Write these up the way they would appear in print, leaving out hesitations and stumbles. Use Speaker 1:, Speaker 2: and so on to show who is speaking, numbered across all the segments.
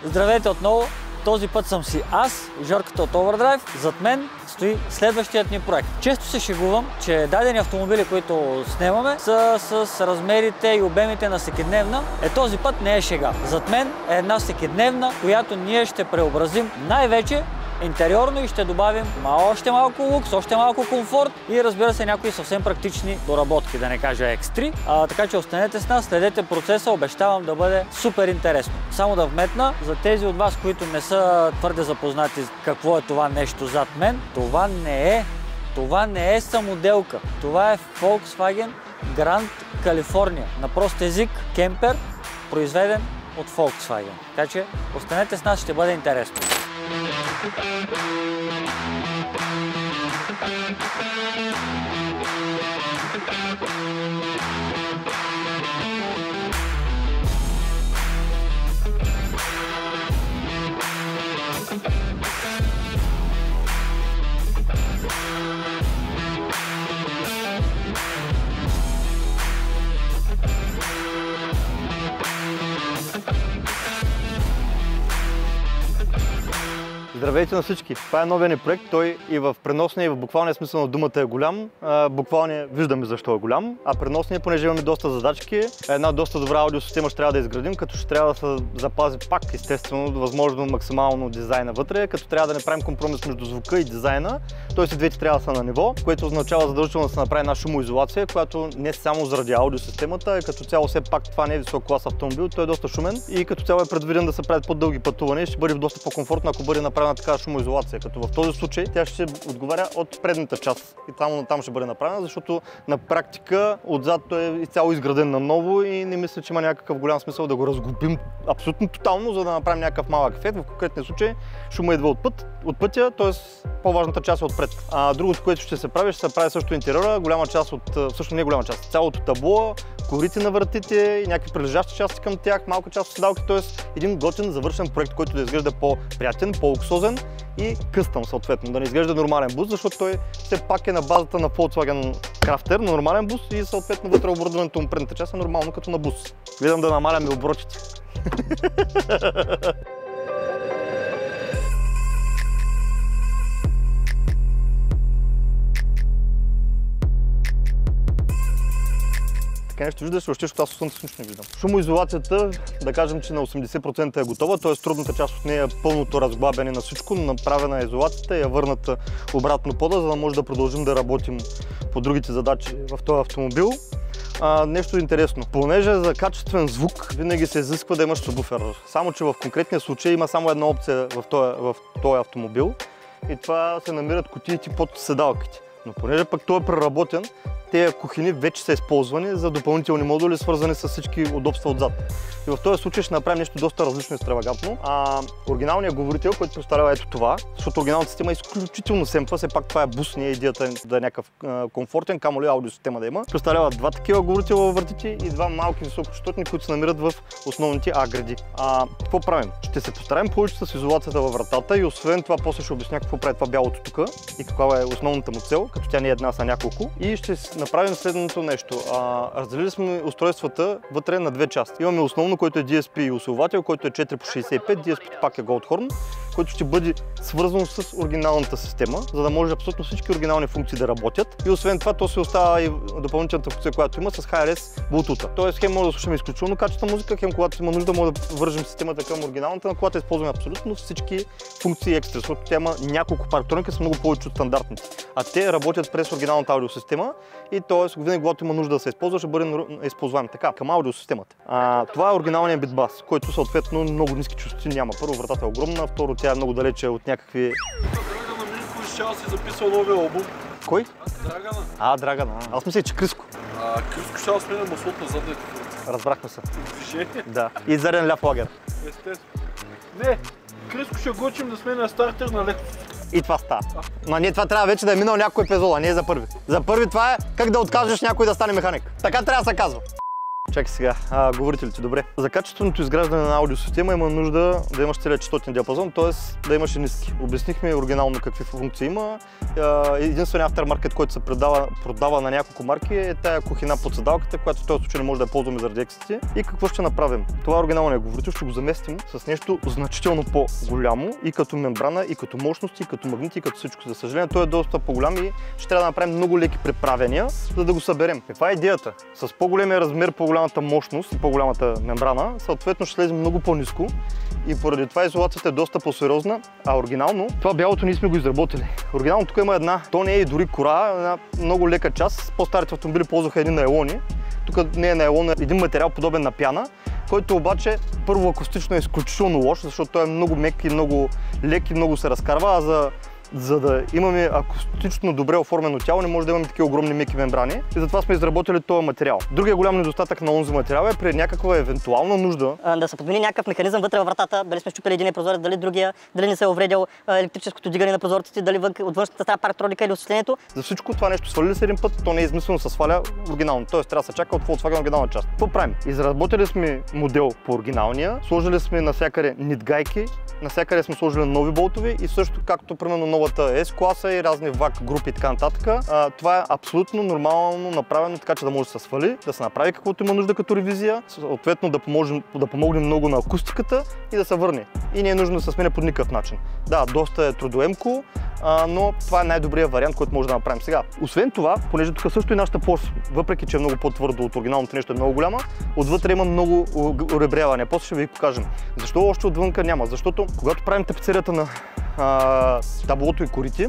Speaker 1: Здравейте отново! Този път съм си аз, Жорката от Overdrive. Зад мен стои следващият ни проект. Често се шегувам, че дадени автомобили, които снимаме, са с размерите и обемите на всекидневна. Този път не е шега. Зад мен е една всекидневна, която ние ще преобразим най-вече интериорно и ще добавим още малко лукс, още малко комфорт и разбира се някои съвсем практични доработки, да не кажа екстри. Така че останете с нас, следете процеса, обещавам да бъде супер интересно. Само да вметна, за тези от вас, които не са твърде запознати какво е това нещо зад мен, това не е самоделка. Това е Volkswagen Grand California. На прост език кемпер, произведен от Volkswagen. Така че останете с нас, ще бъде интересно.
Speaker 2: Здравейте на всички! Това е новия ни проект. Той и в преносния, и в буквалния смисъл на думата е голям. Буквалния виждаме защо е голям, а преносния, понеже имаме доста задачки, една доста добра аудиосистема ще трябва да изградим, като ще трябва да се запази пак естествено, възможно максимално дизайна вътре, като трябва да не правим компромис между звука и дизайна. Тоест и двете трябва да са на ниво, което означава задължително да се направи една шумоизолация, която не само заради аудиосистемата, а като цяло все пак това не е висок клас автомобил, той е доста шумен и като цяло е предвиден да се правят по-дълги пътувания и ще бъде доста по-комфортно, ако бъде направена така шумоизолация, като в този случай тя ще отговаря от предната част и там ще бъде направена, защото на практика отзад той е изцяло изграден на ново и не мисля, че има някакъв голям смисъл да го разглобим абсолютно тотално, за да направим някакъв малък ефект. В конкретния случай шума идва от пътя, т.е. по-важната част е отпред. Другото, което ще се прави също интериора, голяма част всъщност не голяма част, цялото табло, корите на вратите и някакви прилежащи части към тях, малка част от седалки, т.е. един готин завършен проект, който да изглежда по-приятен, по-луксозен и къстъм съответно, да не изглежда нормален бус, защото той все пак е на базата на Volkswagen Crafter, на нормален бус и съответно вътре оборудването му предната част е нормално като на бус. Гледам да намаляме оборотите. Така нещо виждаш, защото аз слънце нищо не виждам. Шумоизолацията, да кажем, че на 80% е готова, т.е. трудната част от нея е пълното разглабяне на всичко, направена е изолацията и я върната обратно пода, за да може да продължим да работим по другите задачи в този автомобил. Нещо интересно, понеже за качествен звук винаги се изисква да имаш субвуфер. Само че в конкретния случай има само една опция в този автомобил и това се намират кутиите под седалките. Но понеже пък той е преработен, тези кухини вече са използвани за допълнителни модули, свързани с всички удобства отзад. И в този случай ще направим нещо доста различно и екстравагантно. Оригиналният говорител, който представлява ето това, защото оригиналната система е изключително семпла, все пак това е бус, не е идеята да е някакъв комфортен, камо ли аудиосистема да има. Представлява два такива говорителя във вратите и два малки високочастотни, които се намират в основните А-гради. Какво правим? Ще се постараем повече с изолацията във вратата и освен това после ще обясня какво прави това бялото тук и каква е основната му цел, като тя не е една, са няколко. И ще направим следното нещо. Разделили сме устройствата вътре на две части. Имаме основно, който е DSP и усилвател, който е 4x65, DSP пак е Goldhorn, който ще бъде свързано с оригиналната система, за да може абсолютно всички оригинални функции да работят. И освен това, то се остава и допълнителната функция, която има с HRS Bluetooth. Тоест, хем може да слушаме изключително качествена музика, хем когато има нужда, може да вържем системата към оригиналната, на която използваме абсолютно всички функции екстра, защото тя има няколко парктроники, са много повече от стандартните. А те работят през оригиналната аудиосистема и т.е. винаги, когато има нужда да се използва, ще бъде използваем така, към аудиосистемата. Това е оригиналният битбас, който съответно много ниски честоти няма. Първо, вратата е огромна, второ, тя е много далече от някакви...
Speaker 3: Драгана Милко ще си записал новия албум.
Speaker 2: Кой?
Speaker 3: Драгана.
Speaker 2: Драгана. Аз мисля, че Криско.
Speaker 3: Криско ще сменя маслото на задния кафе.
Speaker 2: Разбрахме се.
Speaker 3: Више?
Speaker 2: Да. И заден ляв лагер.
Speaker 3: Естествено. Не, Криско ще го учим да сменя стартер на Lexus.
Speaker 2: И това става. Но не, това трябва вече да е минал някой епизод, а не е за първи. За първи това е как да откажеш някой да стане механик. Така трябва да се казва. Чакай сега, говорителите, добре. За качественото изграждане на аудиосистема има нужда да имаш целият честотен диапазон, т.е. да имаш и ниски. Обяснихме оригинално какви функции има. Единственият aftermarket, който се продава на няколко марки, е тая кухина под седалката, която в този случай не може да я ползваме заради ексите. И какво ще направим? Това оригиналният говорител ще го заместим с нещо значително по-голямо и като мембрана, и като мощности, и като магнити, и като всичко. За съжаление, той е доста по-голям и ще трябва да направим много леки преправяния, за да го съберем. Каква е идеята? С по-големия размер, по-голямата мощност и по-голямата мембрана, съответно ще слезем много по-ниско и поради това изолацията е доста по-сериозна, а оригинално това бялото ние сме го изработили. Оригинално тук има една, то не е и дори кора, една много лека част. По-старите автомобили ползваха едни найлони. Тук не е найлон, е един материал подобен на пяна, който обаче първо акустично е изключително лош, защото той е много мек и много лек и много се разкарва, а за да имаме акустично добре оформено тяло, не може да имаме такива огромни меки мембрани и затова сме изработили този материал. Другия голям недостатък на онзи материал е при някаква евентуална нужда
Speaker 4: да се подмени някакъв механизъм вътре във вратата, дали сме щупили един прозорец, дали другия, дали не се е увредил електрическото дигане на прозорците, дали от външната страна парктроника или осветлението.
Speaker 2: За всичко това нещо свалили се един път, то не е измислено се сваля оригинално, т.е. трябва да се чака от Volkswagen оригинална част. Какво правим? Изработили сме модел по оригиналния, сложили сме навсякъде нитгайки, навсякъде сме сложили нови болтове и също както примерно новата S-класа и разни VAC групи и така нататък. Това е абсолютно нормално направено, така че да може да се свали, да се направи каквото има нужда като ревизия, съответно да помогне много на акустиката и да се върне. И не е нужно да се сменя по никакъв начин. Да, доста е трудоемко, но това е най-добрият вариант, който може да направим сега. Освен това, понеже тук също и нашата пост, въпреки че е много по-твърдо от оригиналното нещо, е много голяма, отвътре има много оребряване. После ще ви покажем. Защо още отвънка няма? Защото когато правим тапицерията на таблото и корите,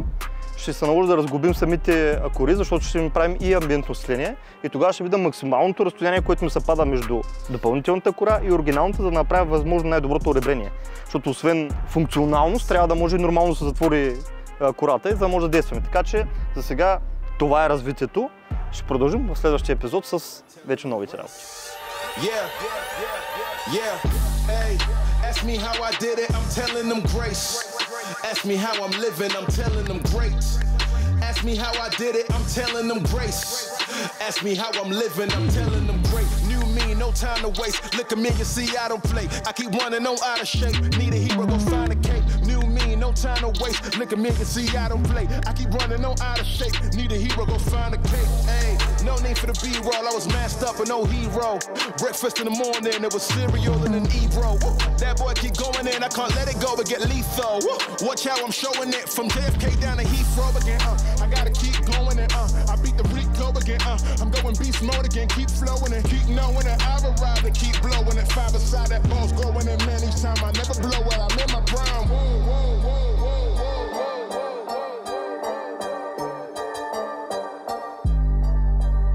Speaker 2: ще се наложи да разглобим самите кори, защото ще им правим и амбиентно осветление и тогава ще видим максималното разстояние, което ми се пада между допълнителната кора и оригиналната, за да направя възможно най-доброто оребрение. Защото освен функционалност, трябва да може и нормално да се затвори кората и за да може да действаме. Така че за сега това е развитието. Ще продължим в следващия епизод с вече новите работи. Ask me how I did it, I'm telling them grace. Ask me how I'm living, I'm telling them great. Ask me how I did it, I'm telling them grace. Ask me how I'm living, I'm telling them great. New me, no time to waste. Look at me, you see I don't play. I keep running on out of shape. Need a hero, go find a cake. New me, no time to waste. Look at me, you see I don't play. I keep running on out of shape. Need a hero, go find a cake. Hey, no need for the B-roll. I was masked up and no hero. Breakfast in the morning, it was cereal and an E-bro. That boy keep going in, I can't let it go, but get lethal. Watch how I'm showing it from JFK down to Heathrow again. I gotta keep going and I beat the Rico again. I'm going beast mode again, keep flowing and keep knowing that I've arrived and keep blowing it. Five aside that ball's going in, man, each time I never blow it. I'm in my prime.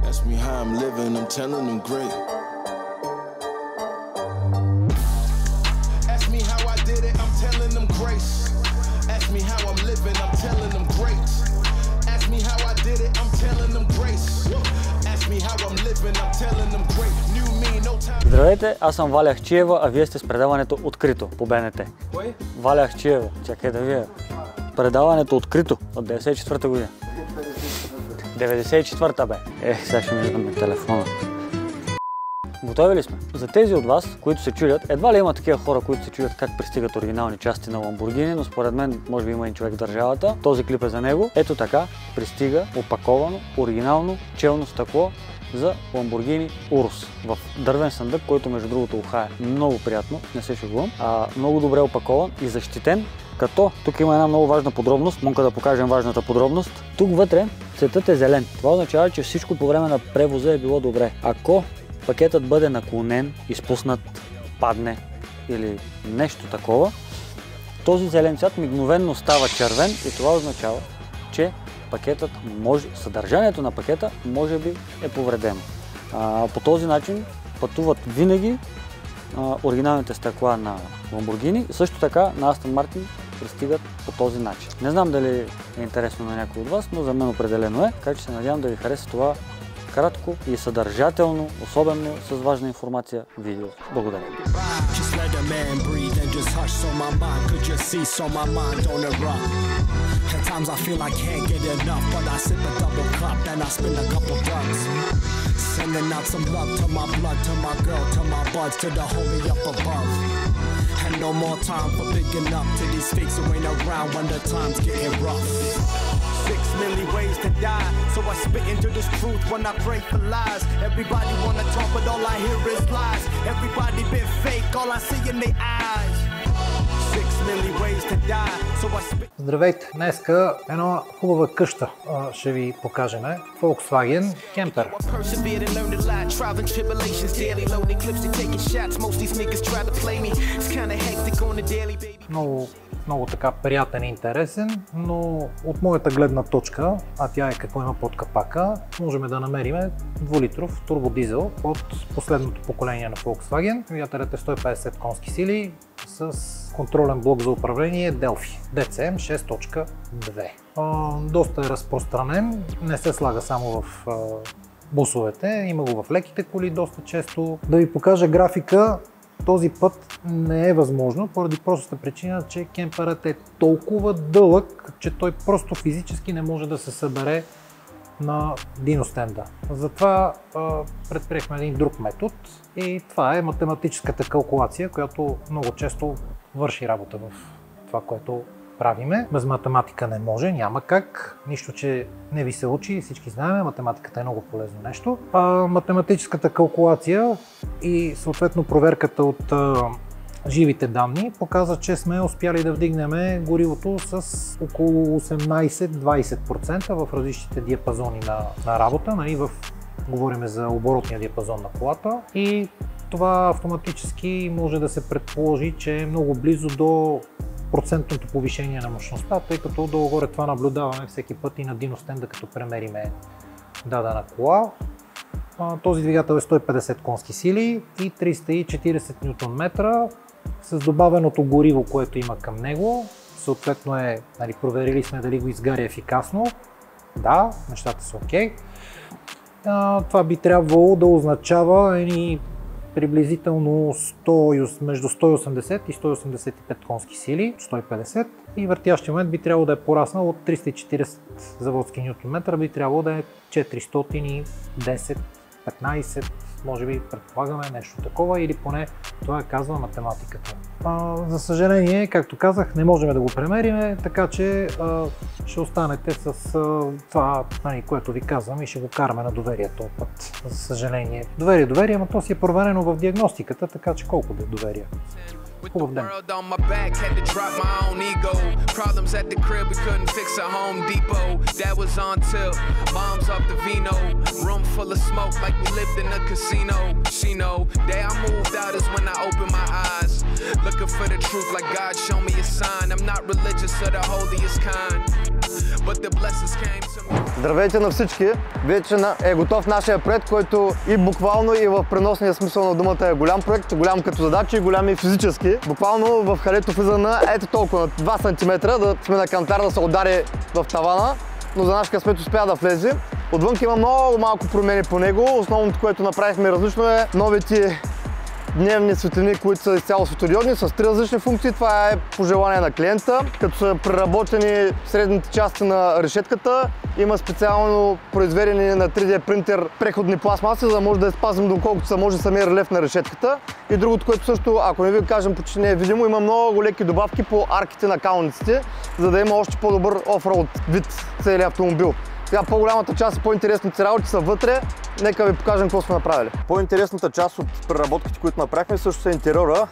Speaker 2: Ask me how I'm living, I'm telling them great. Ask me how I did it, I'm telling them grace. Ask me how I'm living, I'm telling them great. Ask me how I did it, I'm telling them grace. Ask me how I'm living, I'm telling them great. New me, no time. Здравейте, аз съм Валя Ахчиева, а вие сте с предаването Открито по БНТ. Кой? Валя Ахчиева, чакай да вие. Предаването Открито от 94-та година. 94-та бе. Сега ще ми изгъм телефона. Готови ли сме? За тези от вас, които се чудят, едва ли има такива хора, които се чудят как пристигат оригинални части на Lamborghini, но според мен може би има един човек в държавата. Този клип е за него. Ето така пристига опаковано оригинално челно стъкло за Lamborghini Urus в дървен съндък, който между другото ухае много приятно, не се шегувам, много добре опакован и защитен. Като тук има една много важна подробност, мога да покажем важната подробност. Тук вътре цветът е зелен. Това означава, че всичко по време на превоза е било добре. Ако пакетът бъде наклонен, изпуснат, падне или нещо такова, този зелен цвят мигновенно става червен и това означава, че пакетът съдържанието на пакета може би е повредено. По този начин пътуват винаги оригиналните стъкла на Lamborghini, също така на Aston Martin пристигат по този начин. Не знам дали е интересно на някой от вас, но за мен определено е, така че се надявам да ви хареса това кратко и съдържателно, особено с важна информация видео. Благодаря. Just let a man breathe and just hush so my mind could just see so my mind on a run.
Speaker 5: At times I feel I can't get enough, but I sip a double cup and I spend a couple bucks. Sending out some love to my blood, to my girl, to my buds, to the homie up above. And no more time for picking up to these fakes who ain't around when the time's getting rough. 6 million ways to die, so I spit into this truth when I pray for lies. Everybody wanna talk, but all I hear is lies. Everybody been fake, all I see in their eyes. 6 million ways to die, so I spit.
Speaker 6: Здравейте! Днеска една хубава къща ще ви покажем. Volkswagen Кемпер. Много така приятен и интересен, но от моята гледна точка, а тя е какво има под капака, можем да намерим 2 литров турбодизел от последното поколение на Volkswagen. Двигателят е 150 конски сили с контролен блок за управление Delphi DCM 6.2. Доста е разпространен, не се слага само в бусовете, има го в леките коли доста често. Да ви покажа графика, този път не е възможно, поради простата причина, че кемперът е толкова дълъг, че той просто физически не може да се събере на диностенда. Затова предприехме един друг метод и това е математическата калкулация, която много често върши работа в това, което правиме. Без математика не може, няма как. Нищо, че не ви се учи, всички знаем, математиката е много полезно нещо. Математическата калкулация и съответно проверката от живите данни показва, че сме успяли да вдигнем горивото с около 18-20% в различните диапазони на работа. Говорим за оборотния диапазон на колата и това автоматически може да се предположи, че е много близо до процентното повишение на мощността, тъй като долу-горе това наблюдаваме всеки път и на диностенда, като премериме дадена кола. Този двигател е 150 конски сили и 340 Нм с добавеното гориво, което има към него. Съответно проверили сме дали го изгаря ефикасно. Да, нещата са окей. Това би трябвало да означава приблизително между 180 и 185 конски сили, 150, и въртящия момент би трябвало да е пораснал от 340 заводски нютон-метра, би трябвало да е 410, 15, може би предполагаме нещо такова, или поне това казва математиката. За съжаление, както казах, не можем да го премерим, така че ще останете с това, което ви казвам, и ще го караме на доверие този път. За съжаление. Доверие, но то си е проверено в диагностиката, така че колко да е доверие. Хубав ден!
Speaker 7: Looking for the truth like God show me a sign. I'm not religious or the holiest kind, but the blessings came to me.
Speaker 2: Здравейте на всички! Вече е готов нашия проект, който и буквално и в преносния смисъл на думата е голям проект, голям като задачи и голям и физически. Буквално в халето влиза на ето толкова, на 2 см, да сме на кантар, да се удари в тавана, но за наш късмет успя да влезе. Отвън има много малко промени по него. Основното, което направихме различно, е новите дневни светлини, които са изцяло светодиодни, с 3 различни функции. Това е по желание на клиента, като са преработени средните части на решетката. Има специално произведени на 3D принтер преходни пластмаси, за да може да спазим доколкото се може самия релеф на решетката. И другото, което също, ако не ви кажем, почти не е видимо, има много леки добавки по арките на калниците, за да има още по-добър офроуд вид целият автомобил. Сега по-голямата част и по-интересните работи са вътре. Нека ви покажем какво сме направили. По-интересната част от преработките, които направихме, също са интериора,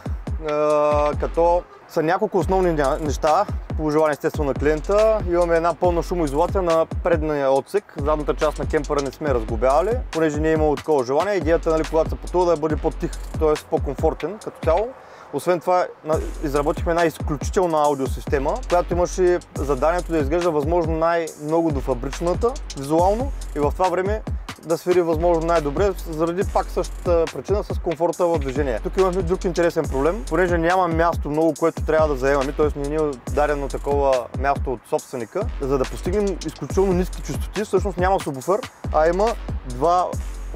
Speaker 2: като са няколко основни неща, по желание естествено на клиента. Имаме една пълна шумоизолация на предния отсек. Задната част на кемпера не сме разглобявали, понеже не е имало такова желание. Идеята е, когато се пътува, да бъде по-тих, т.е. по-комфортен като цяло. Освен това, изработихме една изключителна аудиосистема, която имаше заданието да изглежда възможно най-много до фабричната визуално и в това време да свири възможно най-добре, заради пак същата причина с комфорта в движение. Тук имахме друг интересен проблем, понеже няма място много, което трябва да заемаме, т.е. не ни е дадено такова място от собственика. За да постигнем изключително ниски честоти, всъщност няма субвуфер, а има два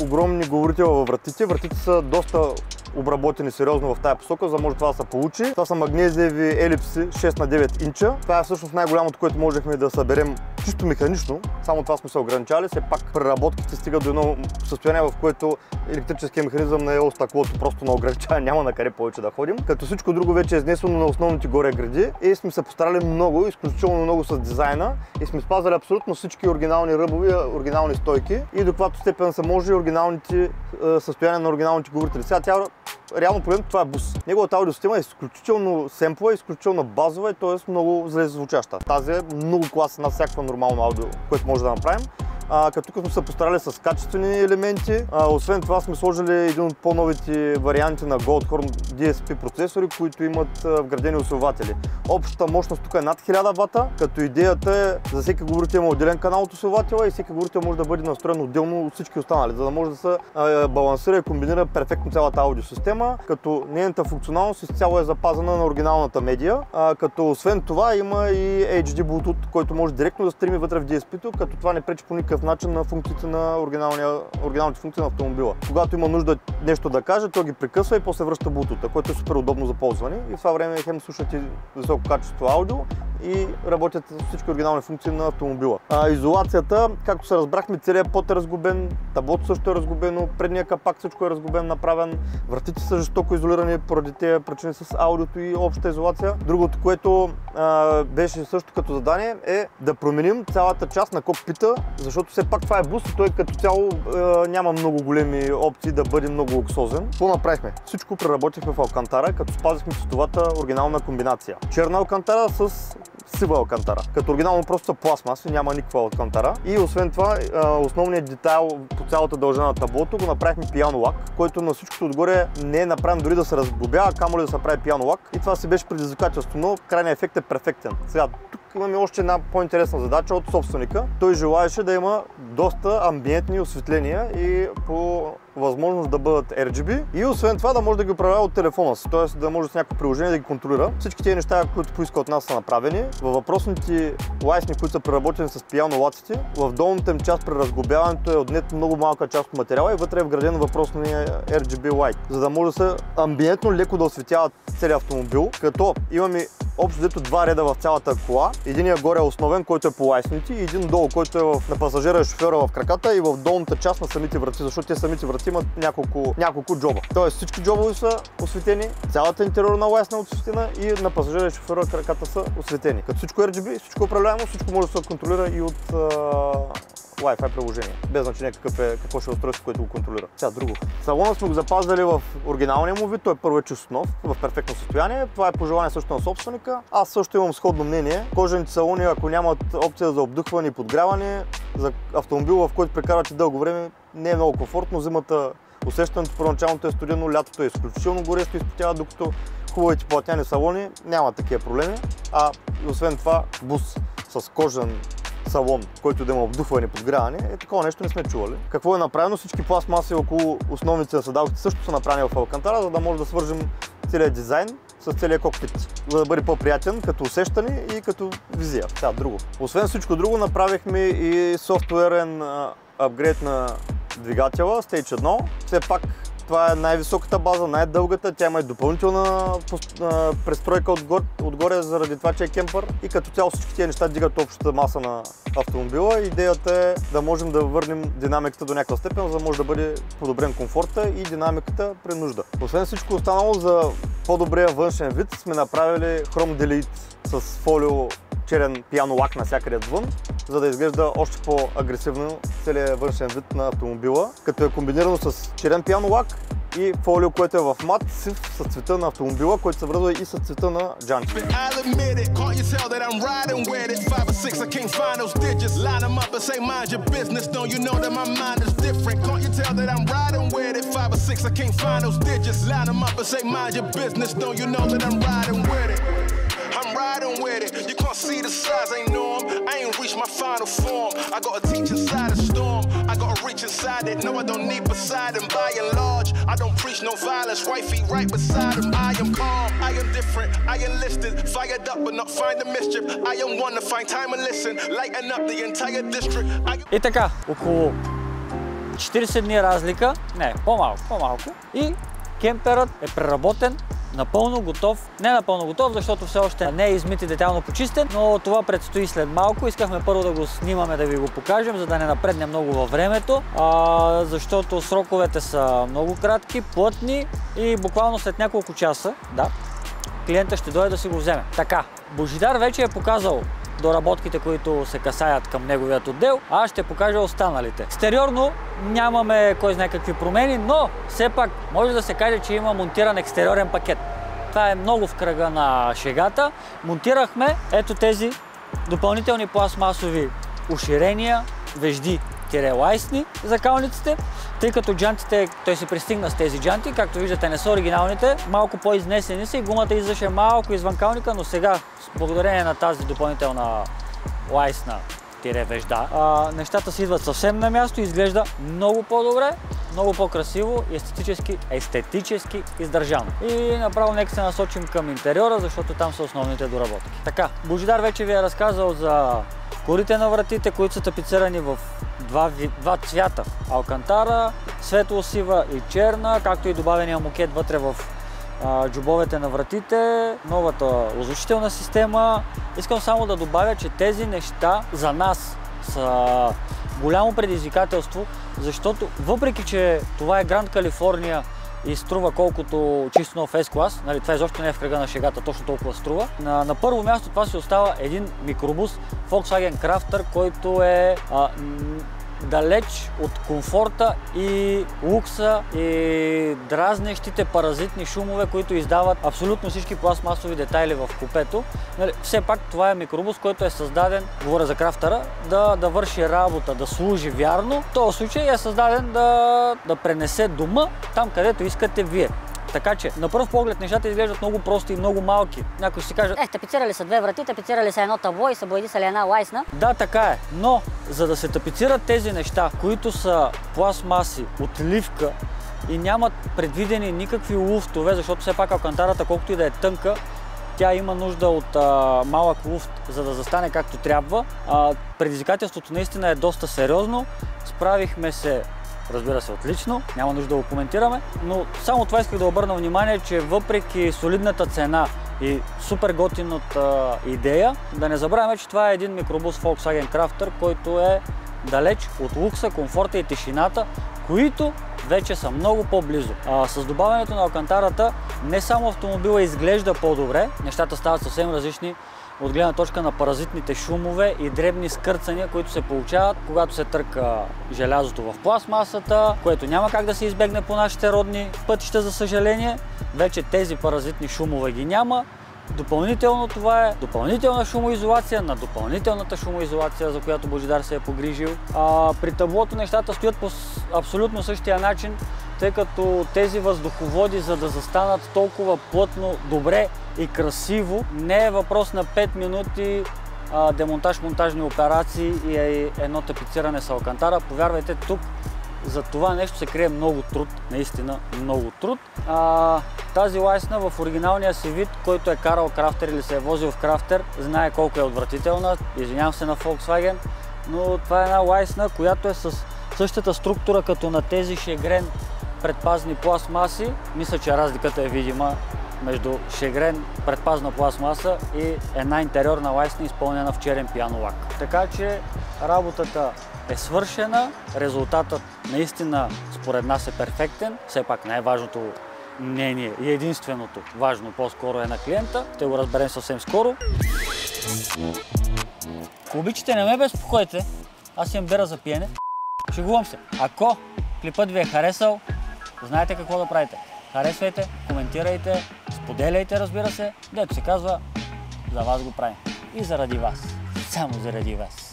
Speaker 2: огромни говорител във вратите. Вратите са доста обработени сериозно в тази посока, за да може това да се получи. Това са магнезиеви елипси 6 на 9 инча. Това е всъщност най-голямото, което можехме да съберем чисто механично. Само това сме се ограничали. Все пак преработките стигат до едно състояние, в което електрическия механизъм на ел стъклото просто на ограничава, няма на къде повече да ходим. Като всичко друго вече е изнесено на основните горе гради и сме се постарали много, изключително много с дизайна и сме спазали абсолютно всички оригинални ръбови, оригинални стойки и до каквато степен са може оригиналните състояния на оригиналните говорители. Сега тя реално погледнато това е бус. Неговата аудиосистема е изключително семпла, изключително базова и т.е. много зле звучаща. Тази е много класна на всякаква нормално аудио, което може да направим. Като тук сме се постарали с качествени елементи. Освен това сме сложили един от по-новите варианти на Goldhorn DSP процесори, които имат вградени усилватели. Общата мощност тук е над 1000 вата, като идеята е за всеки говорител има отделен канал от усилвателя и всеки говорител може да бъде настроен отделно от всички останали, за да може да се балансира и комбинира перфектно цялата аудиосистема, като нейната функционалност изцяло е запазена на оригиналната медия, като освен това има и HD Bluetooth, който може директно да стрими вътре в DSP-то, като това не пречи по никакъв начин на функциите на оригиналните функции на автомобила. Когато има нужда нещо да каже, той ги прекъсва и после връща Bluetooth, което е супер удобно за ползване и в това време хем слушате високо качество аудио и работят всички оригинални функции на автомобила. Изолацията, както се разбрахме, целият под е разгубен, таблото също е разгубено, предния капак всичко е разгубен, направен, вратите са жестоко изолирани поради тези причини с аудиото и общата изолация. Другото, което беше също като задание е да променим цялата част на кокпита, защото все пак това е бус и той като цяло няма много големи опции да бъде много луксозен. Какво направихме? Всичко преработихме в алкантара, като спазихме цветовата оригинална комбинация. Черна алкантара с сива алкантара. Като оригинално просто са пластмаси, няма никаква алкантара. И освен това, основният детайл по цялата дължина на таблото го направихме пиано лак, който на всичкото отгоре не е направен дори да се разглобява, камо ли да се прави пиано лак. И това си беше предизвикателство, но крайният ефект е перфектен. Сега, тук имаме още една по-интересна задача от собственика. Той желаеше да има доста амбиентни осветления и по възможност да бъдат RGB и освен това да може да ги управлява от телефона си, т.е. да може с някакво приложение да ги контролира. Всички тези неща, които поиска от нас, са направени. Във въпросните лайсни, които са преработени с пиано лаците, в долната им част при разглобяването е отнет много малка част от материала и вътре е вграден въпросния RGB light, за да може да се амбиентно леко да осветява целият автомобил, като имаме общо взето два реда в цялата кола. Единият горе е основен, който е по лайсните и един долу, който е на пасажира и шофьора в краката и в долната част на самите врати, защото те самите врати имат няколко джоба. Тоест всички джобове са осветени, цялата интериорна лайсна е осветена и на пасажира и шофьора краката са осветени. Като всичко е RGB, всичко е управляемо, всичко може да се контролира и от Wi-Fi приложение. Без значение какво ще е устройство, което го контролира. Сега друго. Салона сме го запазили в оригиналния му вид, той първо е чисто нов, в перфектно състояние. Това е пожелание също на собственика. Аз също имам сходно мнение. Кожените салони, ако нямат опция за обдъхване и подгряване, за автомобил, в който прекарвате дълго време, не е много комфортно. Зимата усещането първоначалното е студено, лятото е изключително горещо изпотява, докато хубавите платняни салони няма такива проблеми. А освен това, бус с кожен салон, който да има обдуване, подгряване, такова нещо не сме чували. Какво е направено? Всички пластмаси около основните седалките също са направени в алкантара, за да може да свържем целият дизайн с целият кокпит, за да бъде по-приятен като усещане и като визия. Сега друго. Освен всичко друго, направихме и софтуерен апгрейд на двигателя Stage 1. Все пак това е най-високата база, най-дългата, тя има и допълнителна престройка отгоре заради това, че е кемпър и като цяло всички тези неща дигат общата маса на автомобила. Идеята е да можем да върнем динамиката до някаква степен, за да може да бъде подобрен комфорта и динамиката при нужда. Освен всичко останало, за по-добрия външен вид сме направили Chrome Delete с фолио черен пиано лак навсякъде отвън, за да изглежда още по-агресивно целият външен вид на автомобила, като е комбинирано с черен пиано лак и фолио, което е в мат, сив с цвета на автомобила, който се връзва и с цвета на джанти.
Speaker 8: I'm riding with it. You can't see the size, ain't norm. I ain't reached my final form. I gotta teach inside the storm. I gotta reach inside it. No, I don't need beside him. By and large, I don't preach no violence. Right feet right beside him. I am calm. I am different. I enlisted. Fired up but not find the mischief. I am one to find time and listen. Lighten up the entire district.
Speaker 1: И така, около 40 дни разлика, не, по-малко. И кемперът е преработен, напълно готов. Не напълно готов, защото все още не е измит и детайлно почистен, но това предстои след малко. Искахме първо да го снимаме, да ви го покажем, за да не напредне много във времето, защото сроковете са много кратки, плътни и буквално след няколко часа, клиента ще дойде да си го вземе. Така, Божидар вече е показал доработките, които се касаят към неговият отдел, а аз ще покажа останалите. Екстериорно нямаме кой знае какви промени, но все пак може да се каже, че има монтиран екстериорен пакет. Това е много в кръга на шегата. Монтирахме ето тези допълнителни пластмасови уширения, вежди лайсни за калниците, тъй като джантите, той се пристигна с тези джанти, както виждате не са оригиналните, малко по-изнесени са и гумата излизаше малко извън калника, но сега, благодарение на тази допълнителна лайсна вежда, нещата си идват съвсем на място и изглежда много по-добре, много по-красиво и естетически издържано. И направо нека се насочим към интериора, защото там са основните доработки. Така, Божидар вече ви е разказал за корите на вратите, които са тапицирани в два цвята. Алкантара, светло-сива и черна, както и добавения мокет вътре в джобовете на вратите, новата озвучителна система. Искам само да добавя, че тези неща за нас са голямо предизвикателство, защото въпреки, че това е Гранд Калифорния и струва колкото чисто нов S-клас, нали, това изобщо не е в кръга на шегата, точно толкова струва. На първо място това си остава един микробус Volkswagen Crafter, който е далеч от комфорта и лукса и дразнещите паразитни шумове, които издават абсолютно всички пластмасови детайли в купето. Нали, все пак това е микробус, който е създаден, говоря за крафтера, да върши работа, да служи вярно. В този случай е създаден да пренесе дома там, където искате вие. Така че, на пръв поглед нещата изглеждат много прости и много малки. Някой ще си каже,
Speaker 4: тапицирали са две врати, тапицирали са едно табло и са боядисали една лайсна.
Speaker 1: Да, така е. Но, за да се тапицират тези неща, които са пластмаси, отливка и нямат предвидени никакви луфтове, защото все пак алкантарата, колкото и да е тънка, тя има нужда от малък луфт, за да застане както трябва. Предизвикателството наистина е доста сериозно. Справихме се, разбира се, отлично, няма нужда да го коментираме, но само това исках да обърна внимание, че въпреки солидната цена и супер готината идея, да не забравяме, че това е един микробус Volkswagen Crafter, който е далеч от лукса, комфорта и тишината, които вече са много по-близо. С добавянето на алкантарата не само автомобила изглежда по-добре, нещата стават съвсем различни от гледна точка на паразитните шумове и дребни скърцания, които се получават, когато се търка желязото в пластмасата, което няма как да се избегне по нашите родни пътища, за съжаление. Вече тези паразитни шумове ги няма. Допълнително това е допълнителна шумоизолация на допълнителната шумоизолация, за която Божидар се е погрижил. При таблото нещата стоят по абсолютно същия начин, тъй като тези въздуховоди, за да застанат толкова плътно, добре и красиво, не е въпрос на 5 минути демонтаж-монтажни операции и едно тапициране с алкантара. Повярвайте, тук за това нещо се крие много труд, наистина много труд. Тази лайсна в оригиналния си вид, който е карал крафтер или се е возил в крафтер, знае колко е отвратителна. Извинявам се на Volkswagen, но това е една лайсна, която е с същата структура като на тези Шегрен предпазни пластмаси. Мисля, че разликата е видима между Шегрен предпазна пластмаса и една интериорна лайсна, изпълнена в черен пианолак. Така че работата е свършена, резултатът наистина според нас е перфектен. Все пак най-важното мнение и единственото важно по-скоро е на клиента. Ще го разберем съвсем скоро. Ако обичате, не ме безпокойте, аз имам бира за пиене. Шегувам се. Ако клипът ви е харесал, знаете какво да правите. Харесвайте, коментирайте, споделяйте, разбира се. Дето се казва, за вас го правим. И заради вас. Само заради вас.